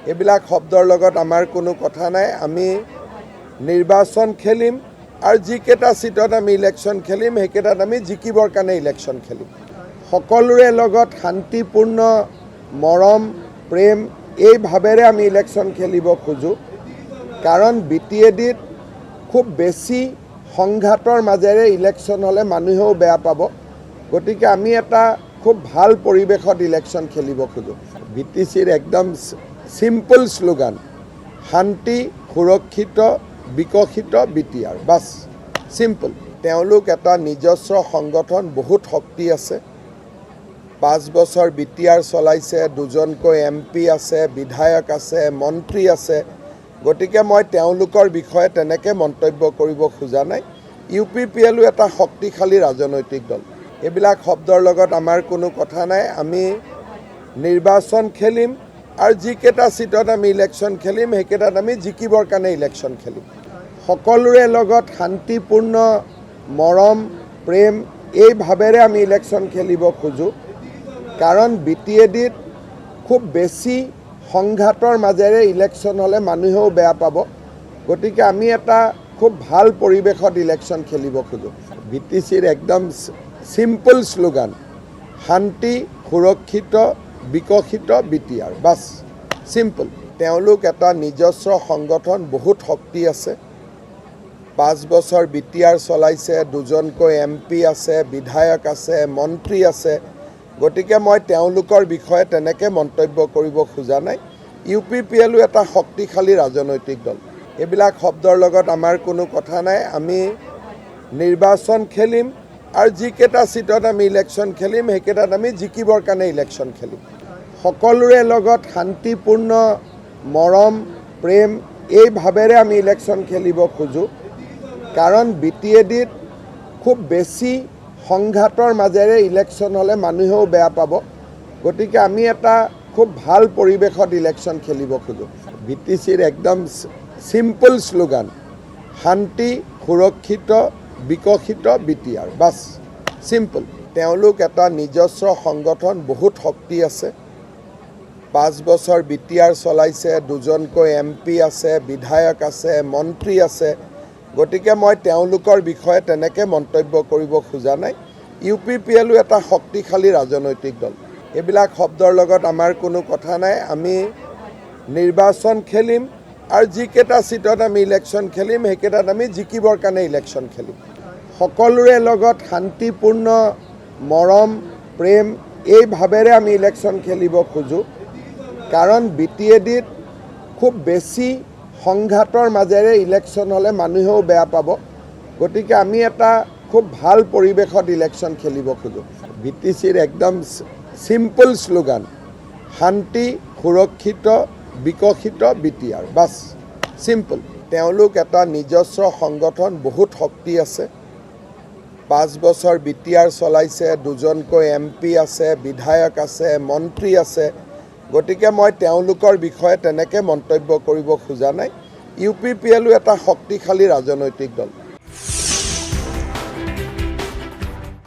এইবিলাক শব্দৰ লগত আমাৰ কোনো কথা নাই। আমি নিৰ্বাচন খেলিম আৰু যিকেইটা সিটত আমি ইলেকশ্যন খেলিম সেইকেইটাত আমি জিকিবৰ কাৰণে ইলেকশ্যন খেলিম। সকলোৰে লগত শান্তিপূৰ্ণ মৰম প্ৰেম এই ভাৱেৰে আমি ইলেকশ্যন খেলিব খোজোঁ। কাৰণ BTADত খুব বেছি সংঘাতৰ মাজেৰে ইলেকশ্যন হ'লে মানুহেও বেয়া পাব। গতিকে আমি এটা খুব ভাল পৰিৱেশত ইলেকশ্যন খেলিব খোজোঁ। BTCৰ একদম সিম্পল শ্লোগান, শান্তি সুৰক্ষিত বিকশিত BTR, বাছ সিম্পল। তেওঁলোক এটা নিজস্ব সংগঠন, বহুত শক্তি আছে। 5 বছৰ BTR চলাইছে, 2জনকৈ MP আছে, বিধায়ক আছে, মন্ত্ৰী আছে। গতিকে মই তেওঁলোকৰ বিষয়ে তেনেকৈ মন্তব্য কৰিব খোজা নাই। UPPL এটা শক্তিশালী ৰাজনৈতিক দল। এইবিলাক শব্দৰ লগত আমাৰ কোনো কথা নাই। আমি নিৰ্বাচন খেলিম আৰু যিকেইটা সিটত আমি ইলেকশ্যন খেলিম সেইকেইটাত আমি জিকিবৰ কাৰণে ইলেকশ্যন খেলিম। সকলোৰে লগত শান্তিপূৰ্ণ মৰম প্ৰেম এই ভাৱেৰে আমি ইলেকশ্যন খেলিব খোজোঁ। কাৰণ BTADত খুব বেছি সংঘাতৰ মাজেৰে ইলেকশ্যন হ'লে মানুহেও বেয়া পাব। গতিকে আমি এটা খুব ভাল পৰিৱেশত ইলেকশ্যন খেলিব খোজোঁ। BTCৰ একদম সিম্পল শ্লোগান, শান্তি সুৰক্ষিত বিকশিত BTR, বাছ সিম্পল। তেওঁলোক এটা নিজস্ব সংগঠন, বহুত শক্তি আছে। 5 বছৰ BTR চলাইছে, 2জনকৈ MP আছে, বিধায়ক আছে, মন্ত্ৰী আছে। গতিকে মই তেওঁলোকৰ বিষয়ে তেনেকৈ মন্তব্য কৰিব খোজা নাই। UPPL এটা শক্তিশালী ৰাজনৈতিক দল। এইবিলাক শব্দৰ লগত আমাৰ কোনো কথা নাই। আমি নিৰ্বাচন খেলিম আৰু যিকেইটা সিটত আমি ইলেকশ্যন খেলিম সেইকেইটাত আমি জিকিবৰ কাৰণে ইলেকশ্যন খেলিম। সকলোৰে লগত শান্তিপূৰ্ণ মৰম প্ৰেম এই ভাৱেৰে আমি ইলেকশ্যন খেলিব খোজোঁ। কাৰণ BTADত খুব বেছি সংঘাতৰ মাজেৰে ইলেকশ্যন হ'লে মানুহেও বেয়া পাব। গতিকে আমি এটা খুব ভাল পৰিৱেশত ইলেকশ্যন খেলিব খোজোঁ। BTCৰ একদম সিম্পল শ্লোগান, শান্তি সুৰক্ষিত বিকশিত BTR, বাছ সিম্পল। তেওঁলোক এটা নিজস্ব সংগঠন, বহুত শক্তি আছে। 5 বছৰ BTR চলাইছে, 2জনকৈ MP আছে, বিধায়ক আছে, মন্ত্ৰী আছে। গতিকে মই তেওঁলোকৰ বিষয়ে তেনেকৈ মন্তব্য কৰিব খোজা নাই। UPPL এটা শক্তিশালী ৰাজনৈতিক দল। এইবিলাক শব্দৰ লগত আমাৰ কোনো কথা নাই। আমি নিৰ্বাচন খেলিম আৰু যিকেইটা সিটত আমি ইলেকশ্যন খেলিম সেইকেইটাত আমি জিকিবৰ কাৰণে ইলেকশ্যন খেলিম। সকলোৰে লগত শান্তিপূৰ্ণ মৰম প্ৰেম এই ভাৱেৰে আমি ইলেকশ্যন খেলিব খোজোঁ। কাৰণ BTADত খুব বেছি সংঘাতৰ মাজেৰে ইলেকশ্যন হ'লে মানুহেও বেয়া পাব। গতিকে আমি এটা খুব ভাল পৰিৱেশত ইলেকশ্যন খেলিব খোজোঁ। BTCৰ একদম সিম্পল শ্লোগান, শান্তি সুৰক্ষিত বিকশিত BTR, বাছ সিম্পল। তেওঁলোক এটা নিজস্ব সংগঠন, বহুত শক্তি আছে। 5 বছৰ BTR চলাইছে, 2জনকৈ MP আছে, বিধায়ক আছে, মন্ত্ৰী আছে। গতিকে মই তেওঁলোকৰ বিষয়ে তেনেকৈ মন্তব্য কৰিব খোজা নাই। UPPL এটা শক্তিশালী ৰাজনৈতিক দল।